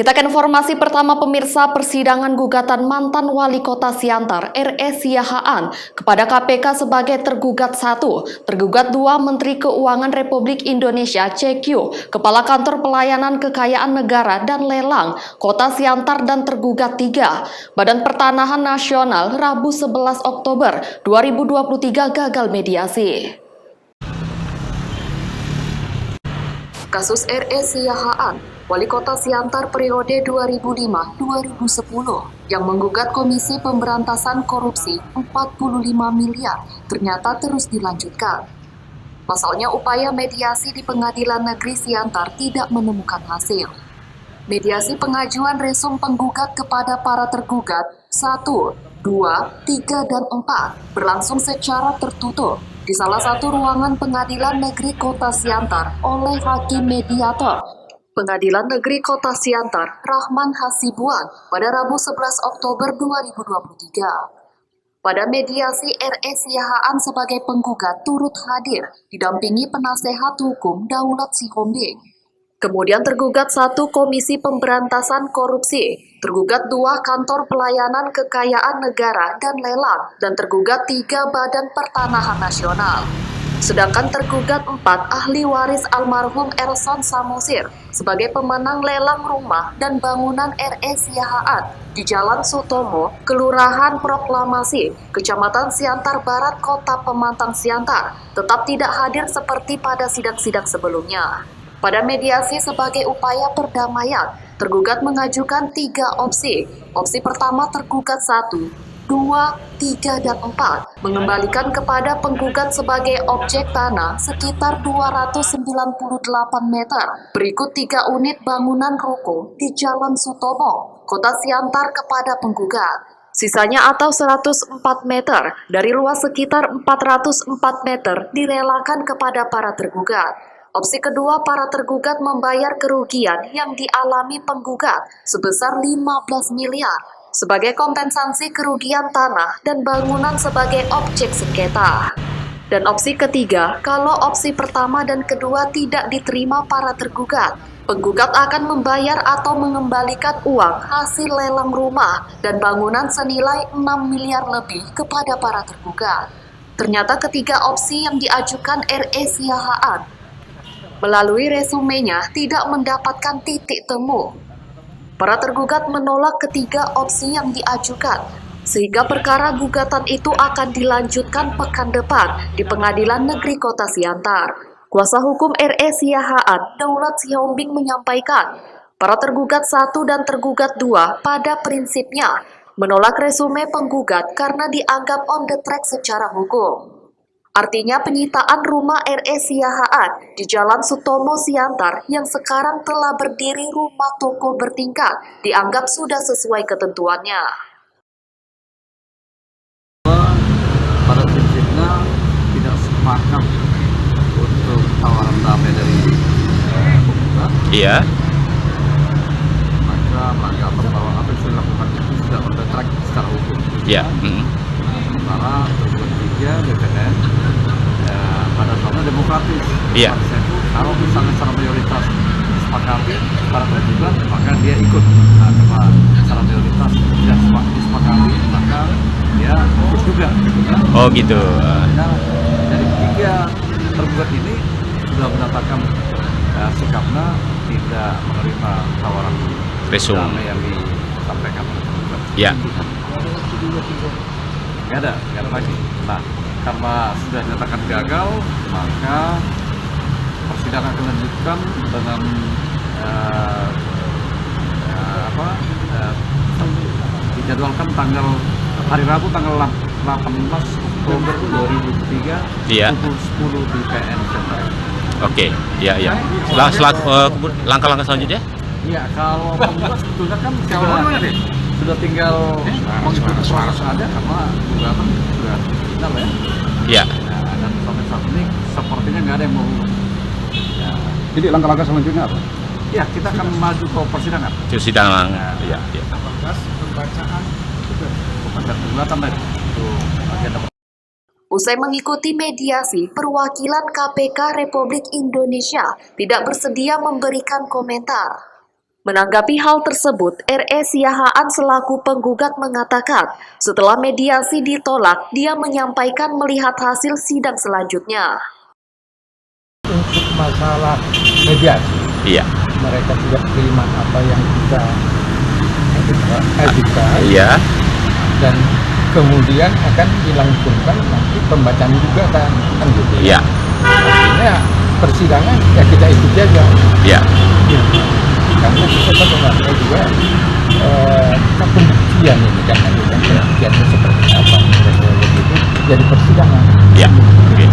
Kita ke informasi pertama pemirsa. Persidangan gugatan mantan wali kota Siantar R.E. Siahaan kepada KPK sebagai tergugat 1, tergugat 2 Menteri Keuangan Republik Indonesia CQ, Kepala Kantor Pelayanan Kekayaan Negara dan Lelang Kota Siantar dan tergugat 3 Badan Pertanahan Nasional Rabu 11 Oktober 2023 gagal mediasi. Kasus R.E. Siahaan, Wali Kota Siantar periode 2005-2010 yang menggugat Komisi Pemberantasan Korupsi 45 miliar ternyata terus dilanjutkan. Pasalnya upaya mediasi di Pengadilan Negeri Siantar tidak menemukan hasil. Mediasi pengajuan resum penggugat kepada para tergugat 1, 2, 3, dan 4 berlangsung secara tertutup di salah satu ruangan Pengadilan Negeri Kota Siantar oleh Hakim Mediator Pengadilan Negeri Kota Siantar Rahman Hasibuan pada Rabu 11 Oktober 2023. Pada mediasi, R.E. Siahaan sebagai penggugat turut hadir didampingi penasehat hukum Daulat Sihombing. Kemudian tergugat 1 Komisi Pemberantasan Korupsi, tergugat 2 Kantor Pelayanan Kekayaan Negara dan Lelang, dan tergugat 3 Badan Pertanahan Nasional. Sedangkan tergugat 4 ahli waris almarhum Erson Samosir sebagai pemenang lelang rumah dan bangunan R.E. Siahaan di Jalan Sutomo, Kelurahan Proklamasi, Kecamatan Siantar Barat, Kota Pemantang Siantar, tetap tidak hadir seperti pada sidang-sidang sebelumnya. Pada mediasi sebagai upaya perdamaian, tergugat mengajukan 3 opsi. Opsi pertama tergugat 1, 2, 3, dan 4 mengembalikan kepada penggugat sebagai objek tanah sekitar 298 meter berikut 3 unit bangunan ruko di Jalan Sutomo, Kota Siantar kepada penggugat. Sisanya atau 104 meter dari luas sekitar 404 meter direlakan kepada para tergugat. Opsi kedua, para tergugat membayar kerugian yang dialami penggugat sebesar 15 miliar sebagai kompensasi kerugian tanah dan bangunan sebagai objek sengketa. Dan opsi ketiga, kalau opsi pertama dan kedua tidak diterima para tergugat, penggugat akan membayar atau mengembalikan uang hasil lelang rumah dan bangunan senilai 6 miliar lebih kepada para tergugat. Ternyata ketiga opsi yang diajukan R.E. Siahaan melalui resumenya tidak mendapatkan titik temu. Para tergugat menolak ketiga opsi yang diajukan, sehingga perkara gugatan itu akan dilanjutkan pekan depan di Pengadilan Negeri Kota Siantar. Kuasa hukum R.E. Siahaan, Daulat Sihombing, menyampaikan, para tergugat 1 dan tergugat 2 pada prinsipnya menolak resume penggugat karena dianggap on the track secara hukum. Artinya penyitaan rumah R.E. Siahaan di Jalan Sutomo Siantar yang sekarang telah berdiri rumah toko bertingkat dianggap sudah sesuai ketentuannya. Pada prinsipnya tidak sepakat untuk tawaran damai dari penggugat. Iya. Maka menganggap bahwa apa yang sudah dilakukan itu sudah on the track secara hukum. Iya. Sementara tergugat 3 BPN pada dasarnya demokratis. Iya. Itu kalau misalnya secara mayoritas disepakati para tergugat, maka dia ikut. Nah, karena secara mayoritas tidak disepakati, maka dia ikut juga. Oh gitu. Nah, dari 3 tergugat ini sudah menyatakan sikapnya tidak menerima tawaran Resum damai yang disampaikan oleh tergugat. Ya. Nggak ada lagi. Nah, karena sudah dinyatakan gagal, maka persidangan akan dilanjutkan dengan dijadwalkan hari Rabu tanggal 18 Oktober 2003 Iya. pukul 10 di PN Center. Oke. Iya. Langkah-langkah selanjutnya? Iya, kalau penggugat sebetulnya kan sudah tinggal mengikuti proses ada karena gugatan sudah final ya. Iya. Nah, dan sampai saat ini sepertinya nggak ada yang mau. Ya. Jadi langkah-langkah selanjutnya apa? Ya, kita akan maju ke persidangan. Sidang. Iya. Pembacaan gugatan tadi untuk agenda. Usai mengikuti mediasi, perwakilan KPK Republik Indonesia tidak bersedia memberikan komentar. Menanggapi hal tersebut, R.E. Siahaan selaku penggugat mengatakan setelah mediasi ditolak, dia menyampaikan melihat hasil sidang selanjutnya. Untuk masalah mediasi, Iya. mereka tidak terima apa yang kita ajukan, Iya. dan kemudian akan dilangsungkan nanti pembacaan gugatan, kan gitu. Iya. Artinya persidangan ya kita ikuti aja. Iya. Karena kita sebenarnya juga kita pembuktian ini kan, pembuktiannya seperti apa, begitu jadi persidangan. Iya. Oke.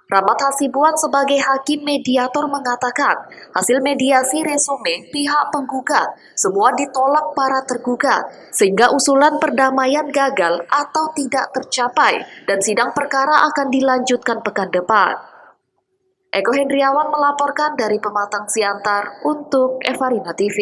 Rahmat Hasibuan sebagai hakim mediator mengatakan hasil mediasi resume pihak penggugat semua ditolak para tergugat sehingga usulan perdamaian gagal atau tidak tercapai dan sidang perkara akan dilanjutkan pekan depan. Eko Hendriawan melaporkan dari Pematang Siantar untuk Evarina TV.